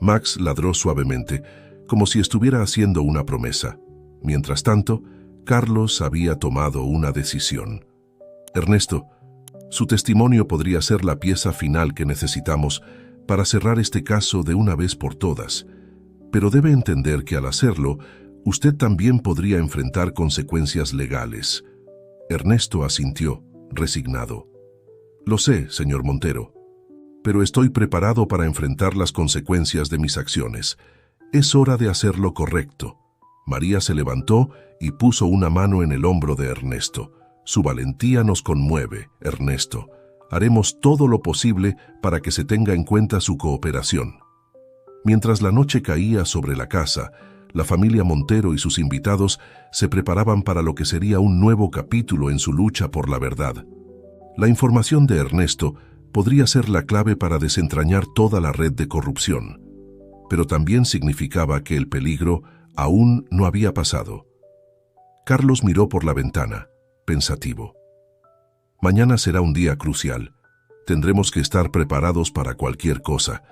Max ladró suavemente, como si estuviera haciendo una promesa. Mientras tanto, Carlos había tomado una decisión. «Ernesto, su testimonio podría ser la pieza final que necesitamos para cerrar este caso de una vez por todas, pero debe entender que al hacerlo, usted también podría enfrentar consecuencias legales». Ernesto asintió, resignado. «Lo sé, señor Montero, pero estoy preparado para enfrentar las consecuencias de mis acciones. Es hora de hacer lo correcto». María se levantó y puso una mano en el hombro de Ernesto. «Su valentía nos conmueve, Ernesto. Haremos todo lo posible para que se tenga en cuenta su cooperación». Mientras la noche caía sobre la casa, la familia Montero y sus invitados se preparaban para lo que sería un nuevo capítulo en su lucha por la verdad. La información de Ernesto podría ser la clave para desentrañar toda la red de corrupción, pero también significaba que el peligro aún no había pasado. Carlos miró por la ventana, pensativo. «Mañana será un día crucial. Tendremos que estar preparados para cualquier cosa».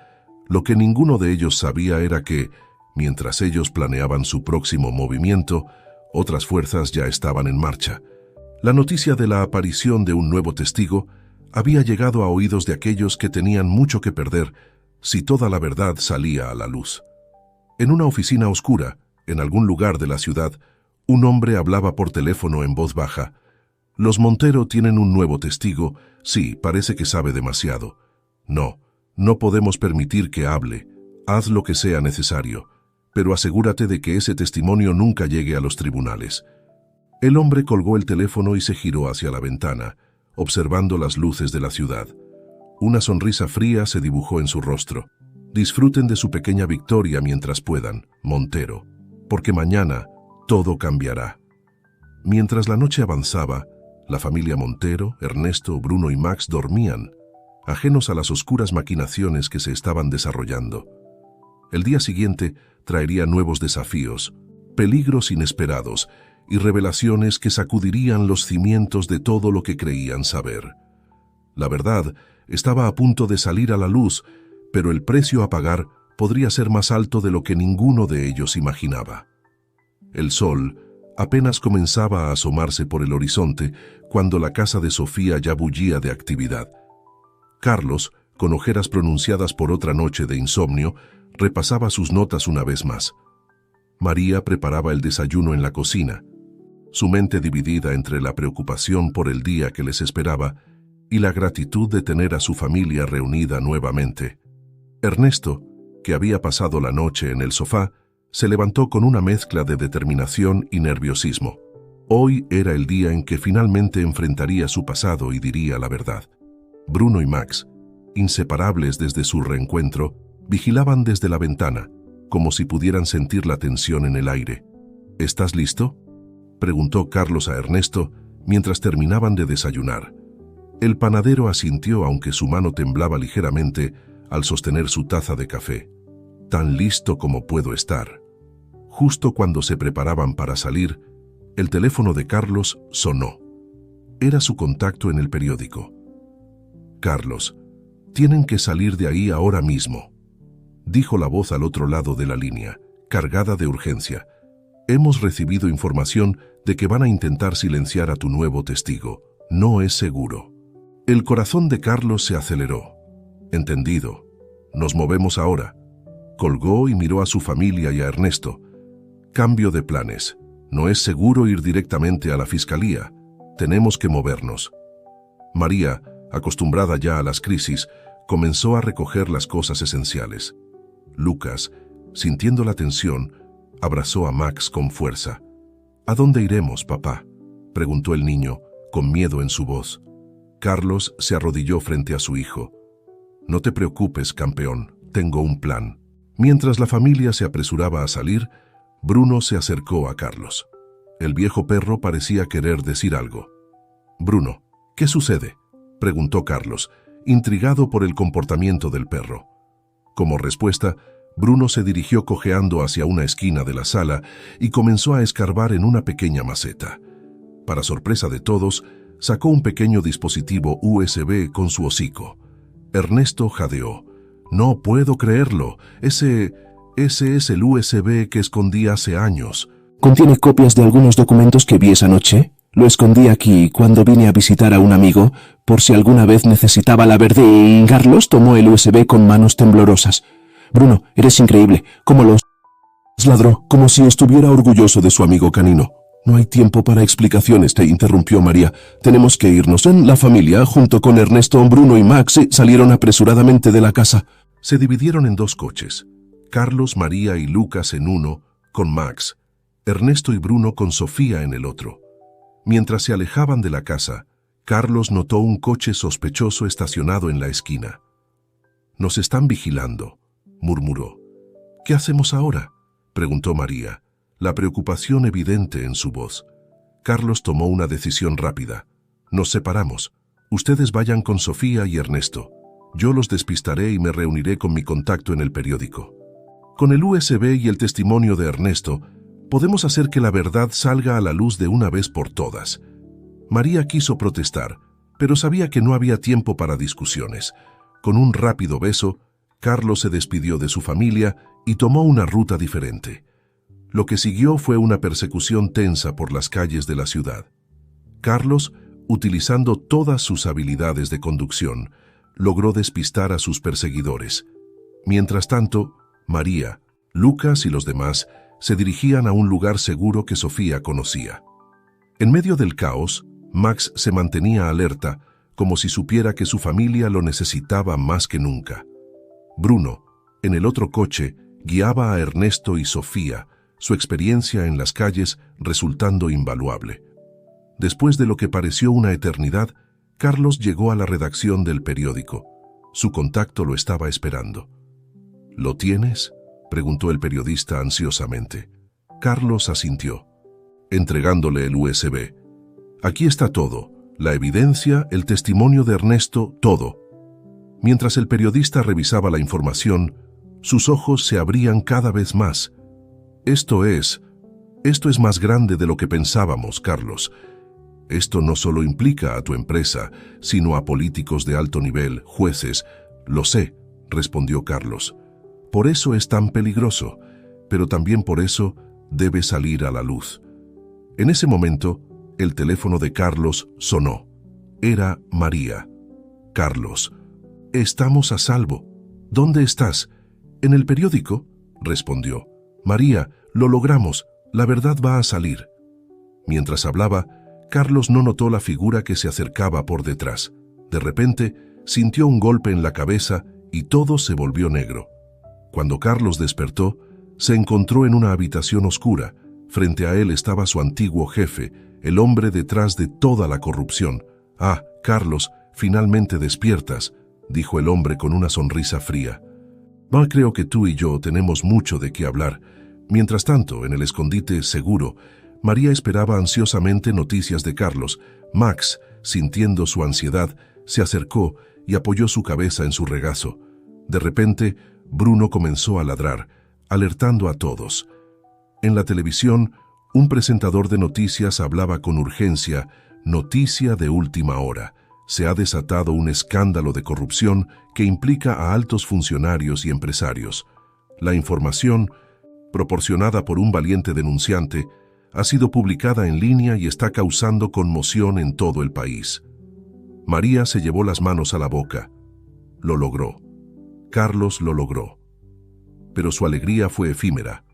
Lo que ninguno de ellos sabía era que, mientras ellos planeaban su próximo movimiento, otras fuerzas ya estaban en marcha. La noticia de la aparición de un nuevo testigo había llegado a oídos de aquellos que tenían mucho que perder si toda la verdad salía a la luz. En una oficina oscura, en algún lugar de la ciudad, un hombre hablaba por teléfono en voz baja. «Los Montero tienen un nuevo testigo. Sí, parece que sabe demasiado. No podemos permitir que hable. Haz lo que sea necesario, pero asegúrate de que ese testimonio nunca llegue a los tribunales». El hombre colgó el teléfono y se giró hacia la ventana, observando las luces de la ciudad. Una sonrisa fría se dibujó en su rostro. «Disfruten de su pequeña victoria mientras puedan, Montero, porque mañana todo cambiará». Mientras la noche avanzaba, la familia Montero, Ernesto, Bruno y Max dormían, ajenos a las oscuras maquinaciones que se estaban desarrollando. El día siguiente traería nuevos desafíos, peligros inesperados y revelaciones que sacudirían los cimientos de todo lo que creían saber. La verdad estaba a punto de salir a la luz, pero el precio a pagar podría ser más alto de lo que ninguno de ellos imaginaba. El sol apenas comenzaba a asomarse por el horizonte cuando la casa de Sofía ya bullía de actividad. Carlos, con ojeras pronunciadas por otra noche de insomnio, repasaba sus notas una vez más. María preparaba el desayuno en la cocina, su mente dividida entre la preocupación por el día que les esperaba y la gratitud de tener a su familia reunida nuevamente. Ernesto, que había pasado la noche en el sofá, se levantó con una mezcla de determinación y nerviosismo. Hoy era el día en que finalmente enfrentaría su pasado y diría la verdad. Bruno y Max, inseparables desde su reencuentro, vigilaban desde la ventana, como si pudieran sentir la tensión en el aire. «¿Estás listo?», preguntó Carlos a Ernesto mientras terminaban de desayunar. El panadero asintió, aunque su mano temblaba ligeramente al sostener su taza de café. «Tan listo como puedo estar». Justo cuando se preparaban para salir, el teléfono de Carlos sonó. Era su contacto en el periódico. «Carlos, tienen que salir de ahí ahora mismo», dijo la voz al otro lado de la línea, cargada de urgencia. «Hemos recibido información de que van a intentar silenciar a tu nuevo testigo. No es seguro». El corazón de Carlos se aceleró. «Entendido. Nos movemos ahora». Colgó y miró a su familia y a Ernesto. «Cambio de planes. No es seguro ir directamente a la fiscalía. Tenemos que movernos». María, acostumbrada ya a las crisis, comenzó a recoger las cosas esenciales. Lucas, sintiendo la tensión, abrazó a Max con fuerza. «¿A dónde iremos, papá?», preguntó el niño, con miedo en su voz. Carlos se arrodilló frente a su hijo. «No te preocupes, campeón, tengo un plan». Mientras la familia se apresuraba a salir, Bruno se acercó a Carlos. El viejo perro parecía querer decir algo. «Bruno, ¿qué sucede?», preguntó Carlos, intrigado por el comportamiento del perro. Como respuesta, Bruno se dirigió cojeando hacia una esquina de la sala y comenzó a escarbar en una pequeña maceta. Para sorpresa de todos, Sacó un pequeño dispositivo USB con su hocico. Ernesto jadeó. «No puedo creerlo. Ese es el USB que escondí hace años». ¿Contiene copias de algunos documentos que vi esa noche? Lo escondí aquí cuando vine a visitar a un amigo, por si alguna vez necesitaba la verdad. Carlos tomó el USB con manos temblorosas. Bruno, eres increíble. ¿Cómo los ladró? Como si estuviera orgulloso de su amigo canino. «No hay tiempo para explicaciones», te interrumpió María. «Tenemos que irnos». La familia, junto con Ernesto, Bruno y Max, salieron apresuradamente de la casa. Se dividieron en 2 coches. Carlos, María y Lucas en uno, con Max. Ernesto y Bruno con Sofía en el otro. Mientras se alejaban de la casa, Carlos notó un coche sospechoso estacionado en la esquina. «Nos están vigilando», murmuró. «¿Qué hacemos ahora?», preguntó María, la preocupación evidente en su voz. Carlos tomó una decisión rápida. «Nos separamos. Ustedes vayan con Sofía y Ernesto. Yo los despistaré y me reuniré con mi contacto en el periódico. Con el USB y el testimonio de Ernesto, podemos hacer que la verdad salga a la luz de una vez por todas». María quiso protestar, pero sabía que no había tiempo para discusiones. Con un rápido beso, Carlos se despidió de su familia y tomó una ruta diferente. Lo que siguió fue una persecución tensa por las calles de la ciudad. Carlos, utilizando todas sus habilidades de conducción, logró despistar a sus perseguidores. Mientras tanto, María, Lucas y los demás se dirigían a un lugar seguro que Sofía conocía. En medio del caos, Max se mantenía alerta, como si supiera que su familia lo necesitaba más que nunca. Bruno, en el otro coche, guiaba a Ernesto y Sofía, su experiencia en las calles resultando invaluable. Después de lo que pareció una eternidad, Carlos llegó a la redacción del periódico. Su contacto lo estaba esperando. «¿Lo tienes?», preguntó el periodista ansiosamente. Carlos asintió, entregándole el USB. «Aquí está todo, la evidencia, el testimonio de Ernesto, todo». Mientras el periodista revisaba la información, sus ojos se abrían cada vez más. Esto es más grande de lo que pensábamos, Carlos. Esto no solo implica a tu empresa, sino a políticos de alto nivel, jueces». «Lo sé», respondió Carlos. «Por eso es tan peligroso, pero también por eso debe salir a la luz». En ese momento, el teléfono de Carlos sonó. Era María. «Carlos, estamos a salvo. ¿Dónde estás?» «En el periódico», respondió. «María, lo logramos. La verdad va a salir». Mientras hablaba, Carlos no notó la figura que se acercaba por detrás. De repente, sintió un golpe en la cabeza y todo se volvió negro. Cuando Carlos despertó, se encontró en una habitación oscura. Frente a él estaba su antiguo jefe, el hombre detrás de toda la corrupción. «Ah, Carlos, finalmente despiertas», dijo el hombre con una sonrisa fría. «Creo que tú y yo tenemos mucho de qué hablar». Mientras tanto, en el escondite seguro, María esperaba ansiosamente noticias de Carlos. Max, sintiendo su ansiedad, se acercó y apoyó su cabeza en su regazo. De repente, Bruno comenzó a ladrar, alertando a todos. En la televisión, un presentador de noticias hablaba con urgencia: «Noticia de última hora. Se ha desatado un escándalo de corrupción que implica a altos funcionarios y empresarios. La información, proporcionada por un valiente denunciante, ha sido publicada en línea y está causando conmoción en todo el país». María se llevó las manos a la boca. Lo logró. Carlos lo logró. Pero su alegría fue efímera.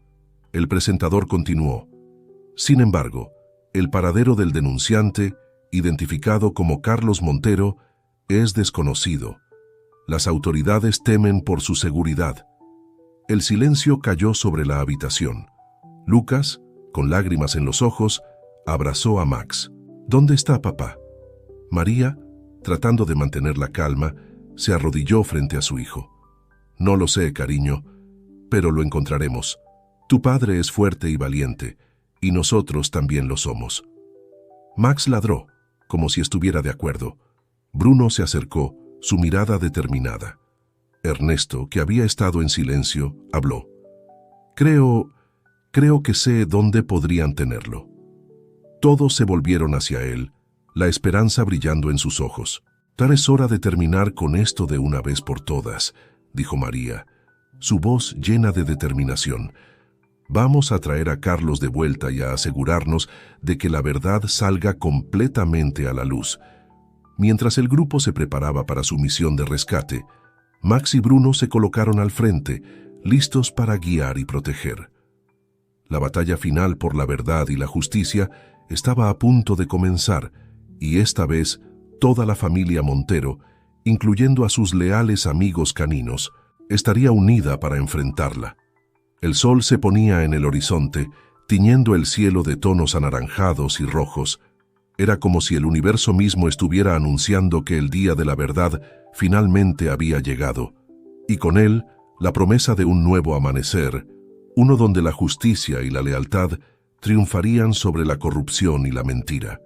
El presentador continuó. Sin embargo, el paradero del denunciante, identificado como Carlos Montero, es desconocido. Las autoridades temen por su seguridad. El silencio cayó sobre la habitación. Lucas, con lágrimas en los ojos, abrazó a Max. «¿Dónde está papá?» María, tratando de mantener la calma, se arrodilló frente a su hijo. «No lo sé, cariño, pero lo encontraremos. Tu padre es fuerte y valiente, y nosotros también lo somos». Max ladró, como si estuviera de acuerdo. Bruno se acercó, su mirada determinada. Ernesto, que había estado en silencio, habló. Creo que sé dónde podrían tenerlo». Todos se volvieron hacia él, la esperanza brillando en sus ojos. «Tal es hora de terminar con esto de una vez por todas», dijo María, su voz llena de determinación. «Vamos a traer a Carlos de vuelta y a asegurarnos de que la verdad salga completamente a la luz». Mientras el grupo se preparaba para su misión de rescate, Max y Bruno se colocaron al frente, listos para guiar y proteger. La batalla final por la verdad y la justicia estaba a punto de comenzar, y esta vez toda la familia Montero, incluyendo a sus leales amigos caninos, estaría unida para enfrentarla. El sol se ponía en el horizonte, tiñendo el cielo de tonos anaranjados y rojos. Era como si el universo mismo estuviera anunciando que el día de la verdad finalmente había llegado, y con él la promesa de un nuevo amanecer, uno donde la justicia y la lealtad triunfarían sobre la corrupción y la mentira.